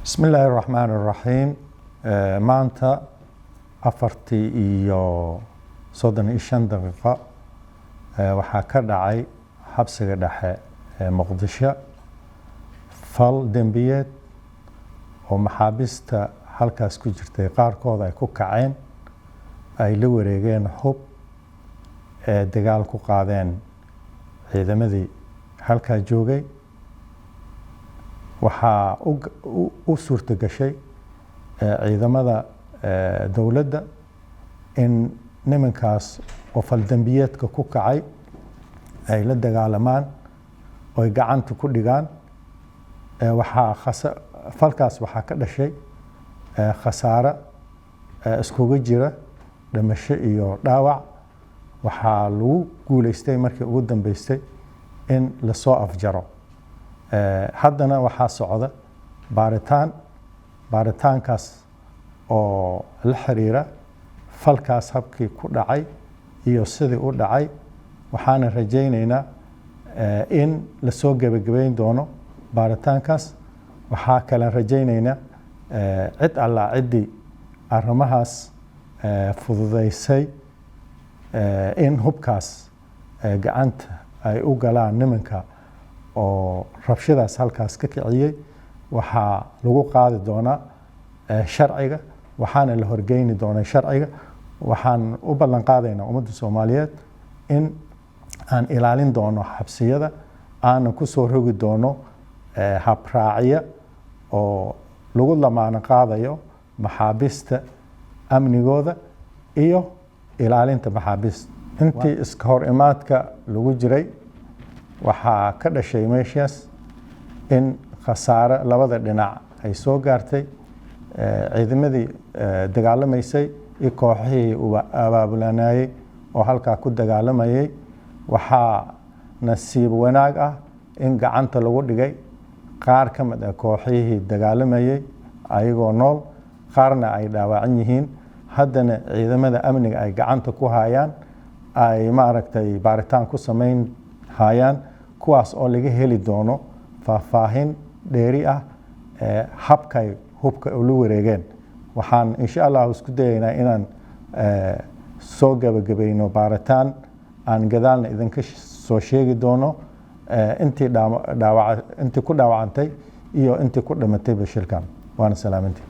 بسم الله الرحمن الرحيم. maanta 4:35 daqiiqo waxaa ka dhacay xabsiga dhexe ee Muqdisho fal dambiyeed oo maxaabiista halkaas ku jirtay qaarkood ay ku kaceen ay la wareegeen hub ee dagaal ku qaadeen ciidamadii halkaa joogay. waxaa u suurta gashay ciidamada dawladda in nimankaas oo fal dambiyeedka ku kacay ay la dagaalamaan oo ay gacanta ku dhigaan. falkaas waxaa ka dhashay khasaare iskugu jira dhimasho iyo dhaawac. waxaa lagu guuleystay markii ugu dambeysay in la soo afjaro. haddana waxaa socda baaritaankaas oo la xiriira falkaas habkii ku dhacay iyo sidii u dhacay. waxaana rajaynaynaa in la soo gebagabeyn doono baaritaankaas. waxaa kale rajaynaynaa cid alla ciddii arrimahaas fududeysay in hubkaas gacanta ay u galaan nimanka oo rabshadaas halkaas ka kiciyey. waxaa lagu qaadi doonaa sharciga, waxaana la horgeyni doonaa sharciga. waxaan u ballan qaadaynaa ummadda Soomaaliyeed in aan ilaalin doono xabsiyada, aanan ku soo rogi doono habraaciya oo lagu lamaano qaadayo maxaabiista amnigooda iyo ilaalinta maxaabiista. intii iska hor imaadka lagu jiray waxaa ka dhashay meeshaas in khasaare labada dhinac ay soo gaartay. ciidamadii dagaalamaysay iyo kooxihii abaabulanayay oo halkaa ku dagaalamayay. waxaa nasiib wanaag ah in gacanta lagu dhigay qaar ka mid ah kooxihii dagaalamayay ayagoo nool, qaarna ay dhaawacan yihiin. haddana ciidamada amniga ay gacanta ku hayaan, ay maaragtay baaritaan ku samayn hayaan, kuwaas oo laga heli doono faahfaahin dheeri ah habkay hubka ula wareegeen. waxaan insha Allah isku dayaynaa inaan soo gabagabayno baaritaan aan gadaalna idinka soo sheegi doono intii ku dhaawacantay iyo intii ku dhimatay shilkan. waana salaamantii.